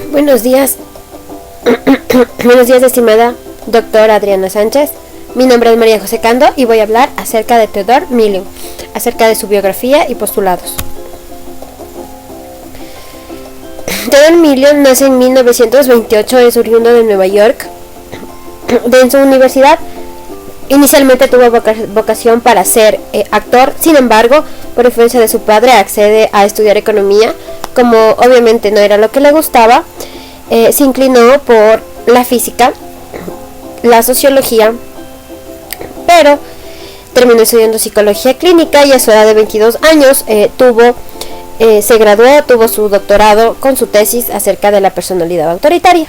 Buenos días. Buenos días, estimada doctora Adriana Sánchez. Mi nombre es María José Cando y voy a hablar acerca de Theodore Million, acerca de su biografía y postulados. Theodore Million nace en 1928, es oriundo de Nueva York. En su universidad inicialmente tuvo vocación para ser actor, sin embargo, por influencia de su padre accede a estudiar economía. Como obviamente no era lo que le gustaba, se inclinó por la física, la sociología, pero terminó estudiando psicología clínica y a su edad de 22 años se graduó, tuvo su doctorado con su tesis acerca de la personalidad autoritaria.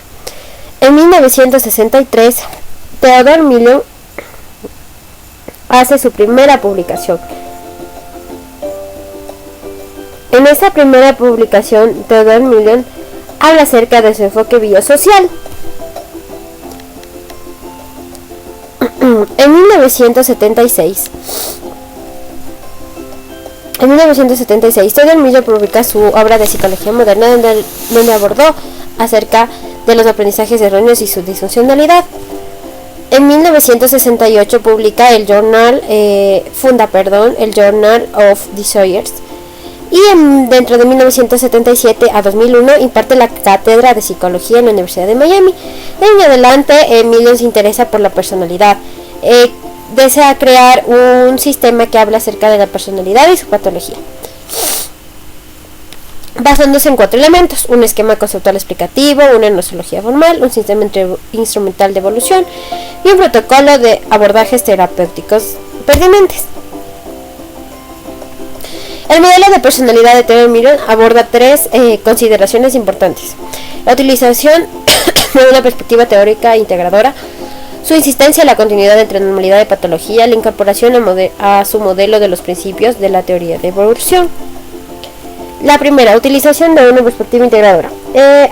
En 1963, Theodore Million hace su primera publicación. En esta primera publicación, Theodore Million habla acerca de su enfoque biosocial. En 1976, Theodore Million publica su obra de psicología moderna, donde abordó acerca de los aprendizajes erróneos y su disfuncionalidad. En 1968 publica el Journal of Disorders. Y dentro de 1977 a 2001 imparte la cátedra de psicología en la Universidad de Miami. En adelante, Million se interesa por la personalidad. Desea crear un sistema que habla acerca de la personalidad y su patología, basándose en 4 elementos: un esquema conceptual explicativo, una nosología formal, un sistema instrumental de evolución y un protocolo de abordajes terapéuticos pertinentes. El modelo de personalidad de Theodore Million aborda 3 consideraciones importantes: la utilización de una perspectiva teórica integradora, su insistencia en la continuidad entre normalidad y patología, la incorporación a su modelo de los principios de la teoría de evolución. La primera, utilización de una perspectiva integradora.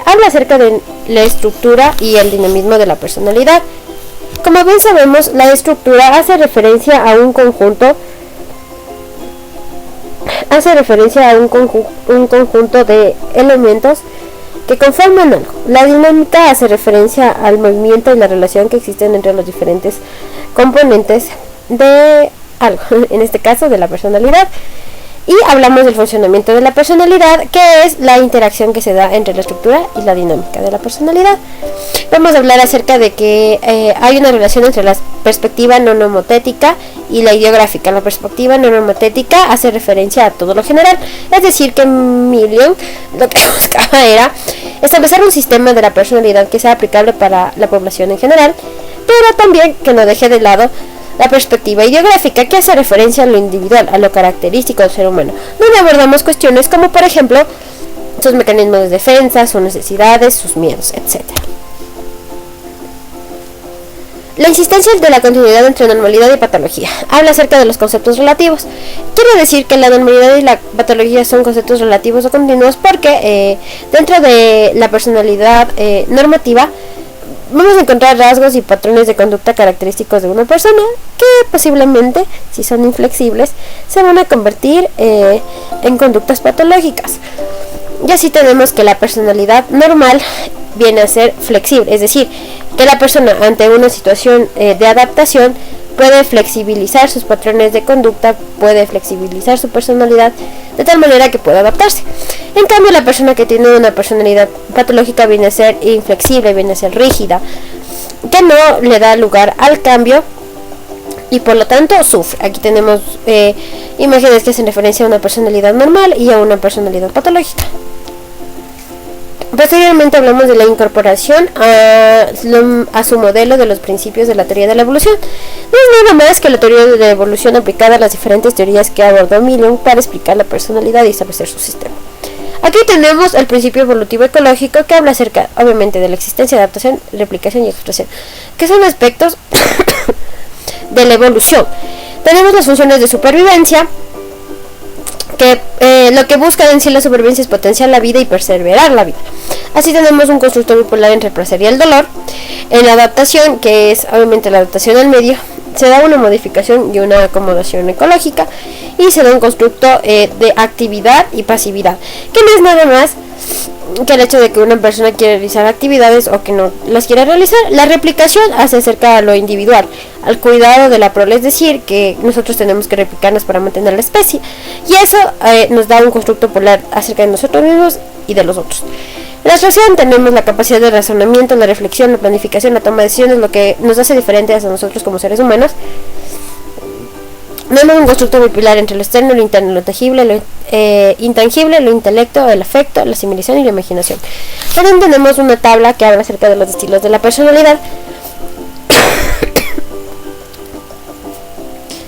Habla acerca de la estructura y el dinamismo de la personalidad. Como bien sabemos, la estructura hace referencia a un conjunto de elementos que conforman algo. La dinámica hace referencia al movimiento y la relación que existen entre los diferentes componentes de algo, en este caso de la personalidad. Y hablamos del funcionamiento de la personalidad, que es la interacción que se da entre la estructura y la dinámica de la personalidad. Vamos a hablar acerca de que hay una relación entre la perspectiva no nomotética y la ideográfica. La perspectiva no nomotética hace referencia a todo lo general, es decir, que Million lo que buscaba era establecer un sistema de la personalidad que sea aplicable para la población en general, pero también que no deje de lado la perspectiva ideográfica, que hace referencia a lo individual, a lo característico del ser humano, donde abordamos cuestiones como, por ejemplo, sus mecanismos de defensa, sus necesidades, sus miedos, etc. La insistencia de la continuidad entre normalidad y patología. Habla acerca de los conceptos relativos. Quiere decir que la normalidad y la patología son conceptos relativos o continuos porque dentro de la personalidad normativa vamos a encontrar rasgos y patrones de conducta característicos de una persona que posiblemente, si son inflexibles, se van a convertir en conductas patológicas. Y así tenemos que la personalidad normal viene a ser flexible, es decir, que la persona ante una situación de adaptación puede flexibilizar sus patrones de conducta, puede flexibilizar su personalidad de tal manera que pueda adaptarse. En cambio, la persona que tiene una personalidad patológica viene a ser inflexible, viene a ser rígida, que no le da lugar al cambio y por lo tanto sufre. Aquí tenemos imágenes que hacen referencia a una personalidad normal y a una personalidad patológica. Posteriormente hablamos de la incorporación a su modelo de los principios de la teoría de la evolución. No es nada más que la teoría de la evolución aplicada a las diferentes teorías que abordó Million para explicar la personalidad y establecer su sistema. Aquí tenemos el principio evolutivo ecológico, que habla acerca, obviamente, de la existencia, adaptación, replicación y expresión, que son aspectos de la evolución. Tenemos las funciones de supervivencia, que lo que busca en sí la supervivencia es potenciar la vida y perseverar la vida. Así tenemos un constructo bipolar entre el placer y el dolor. En la adaptación, que es obviamente la adaptación al medio, se da una modificación y una acomodación ecológica, y se da un constructo de actividad y pasividad, que no es nada más que el hecho de que una persona quiere realizar actividades o que no las quiera realizar. La replicación hace acerca a lo individual, al cuidado de la prole, es decir, que nosotros tenemos que replicarnos para mantener la especie, y eso nos da un constructo polar acerca de nosotros mismos y de los otros. En la asociación tenemos la capacidad de razonamiento, la reflexión, la planificación, la toma de decisiones, lo que nos hace diferentes a nosotros como seres humanos. Tenemos un constructo bipolar entre lo externo, lo interno, lo tangible, lo intangible, lo intelecto, el afecto, la asimilación y la imaginación. También tenemos una tabla que habla acerca de los estilos de la personalidad,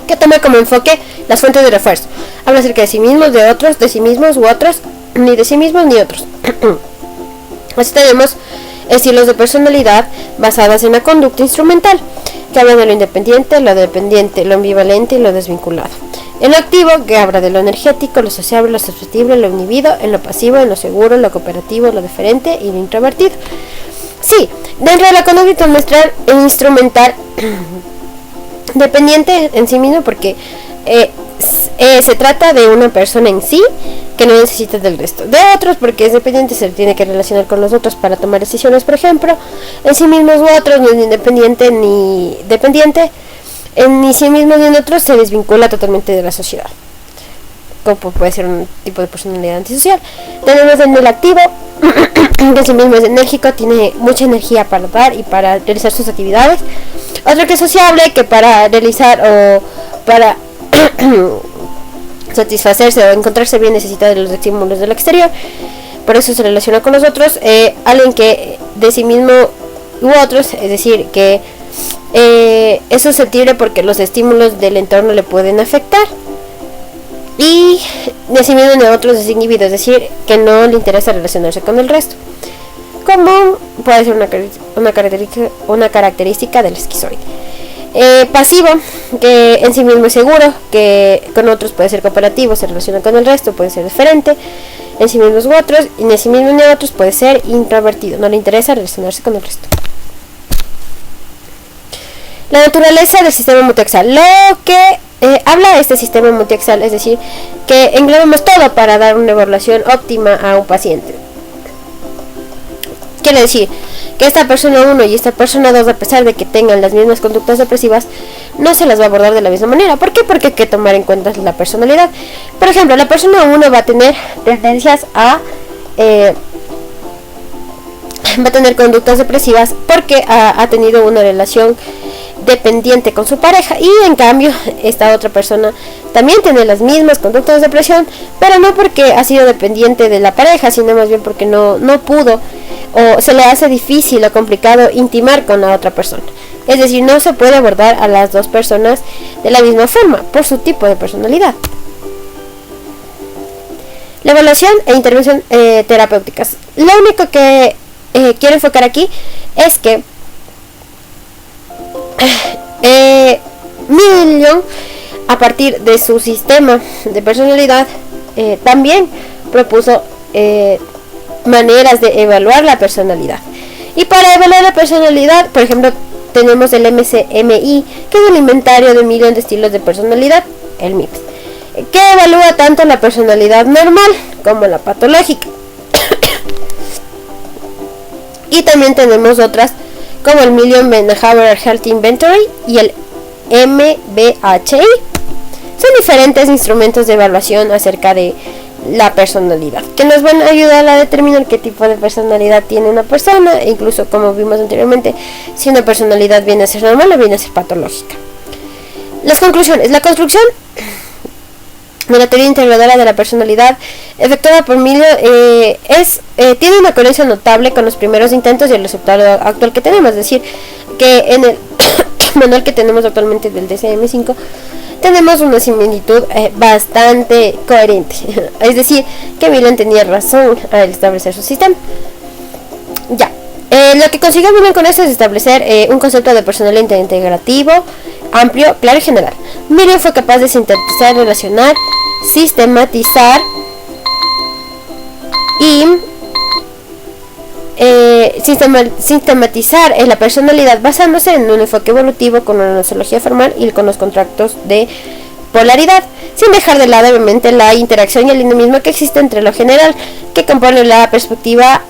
que toma como enfoque las fuentes de refuerzo. Habla acerca de sí mismos, de otros, de sí mismos u otros, ni de sí mismos ni otros. Así tenemos estilos de personalidad basadas en la conducta instrumental, que habla de lo independiente, lo dependiente, lo ambivalente y lo desvinculado. En lo activo, que habla de lo energético, lo sociable, lo susceptible, lo inhibido, en lo pasivo, en lo seguro, lo cooperativo, lo diferente y lo introvertido. Sí, dentro de la conducta instrumental dependiente en sí mismo, porque se trata de una persona en sí que no necesita del resto. De otros, porque es dependiente, se tiene que relacionar con los otros para tomar decisiones, por ejemplo. En sí mismos u otros, no es ni independiente ni dependiente. En ni sí mismos ni en otros se desvincula totalmente de la sociedad, como puede ser un tipo de personalidad antisocial. Tenemos en el activo, que en sí mismo es enérgico, tiene mucha energía para dar y para realizar sus actividades. Otro que es sociable, que para realizar o para satisfacerse o encontrarse bien necesita de los estímulos del exterior, por eso se relaciona con los otros. Alguien que de sí mismo u otros, es decir, que es susceptible porque los estímulos del entorno le pueden afectar, y de sí mismo de otros es inhibido, es decir, que no le interesa relacionarse con el resto, como puede ser una característica del esquizoide. Pasivo, que en sí mismo es seguro, que con otros puede ser cooperativo, se relaciona con el resto, puede ser diferente, en sí mismos u otros, y en sí mismo ni otros puede ser introvertido, no le interesa relacionarse con el resto. La naturaleza del sistema multiaxial, lo que habla este sistema multiaxial, es decir, que englobamos todo para dar una evaluación óptima a un paciente. Quiere decir que esta persona 1 y esta persona 2, a pesar de que tengan las mismas conductas depresivas, no se las va a abordar de la misma manera. ¿Por qué? Porque hay que tomar en cuenta la personalidad. Por ejemplo, la persona 1 va a tener tendencias a va a tener conductas depresivas porque ha tenido una relación dependiente con su pareja, y en cambio esta otra persona también tiene las mismas conductas de depresión, pero no porque ha sido dependiente de la pareja, sino más bien porque no pudo, o se le hace difícil o complicado intimar con la otra persona. Es decir, no se puede abordar a las dos personas de la misma forma por su tipo de personalidad. La evaluación e intervención terapéuticas. Lo único que quiero enfocar aquí es que Million, a partir de su sistema de personalidad, también propuso maneras de evaluar la personalidad. Y para evaluar la personalidad, por ejemplo, tenemos el MCMI, que es el inventario de Million de estilos de personalidad, el MIPS, que evalúa tanto la personalidad normal como la patológica. Y también tenemos otras como el Million Behavioral Health Inventory y el MBHI. Son diferentes instrumentos de evaluación acerca de la personalidad, que nos van a ayudar a determinar qué tipo de personalidad tiene una persona, e incluso, como vimos anteriormente, si una personalidad viene a ser normal o viene a ser patológica. Las conclusiones. La construcción de la teoría integradora de la personalidad efectuada por Million tiene una coherencia notable con los primeros intentos y el resultado actual que tenemos. Es decir, que en el manual que tenemos actualmente del DSM-5 tenemos una similitud bastante coherente. Es decir, que Million tenía razón al establecer su sistema. Ya, lo que consiguió Million con eso es establecer un concepto de personalidad integrativo, amplio, claro y general. Million fue capaz de sintetizar, relacionar, sistematizar y sistematizar en la personalidad basándose en un enfoque evolutivo con una nosología formal y con los contratos de polaridad, sin dejar de lado obviamente la interacción y el dinamismo que existe entre lo general, que compone la perspectiva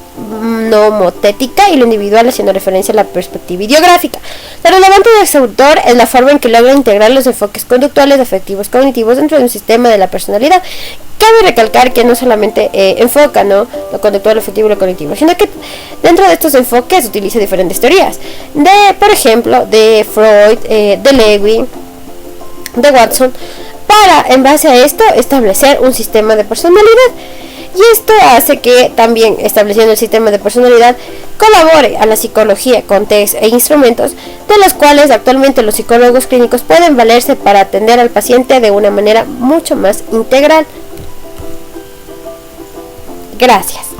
nomotética, y lo individual, haciendo referencia a la perspectiva ideográfica. Lo relevante de este autor es la forma en que logra integrar los enfoques conductuales, afectivos, cognitivos dentro de un sistema de la personalidad. Cabe recalcar que no solamente enfoca, ¿no?, lo conductual, lo afectivo y lo cognitivo, sino que dentro de estos enfoques utiliza diferentes teorías, por ejemplo, de Freud, de Lewin, de Watson, para, en base a esto, establecer un sistema de personalidad. Y esto hace que también, estableciendo el sistema de personalidad, colabore a la psicología con test e instrumentos de los cuales actualmente los psicólogos clínicos pueden valerse para atender al paciente de una manera mucho más integral. Gracias.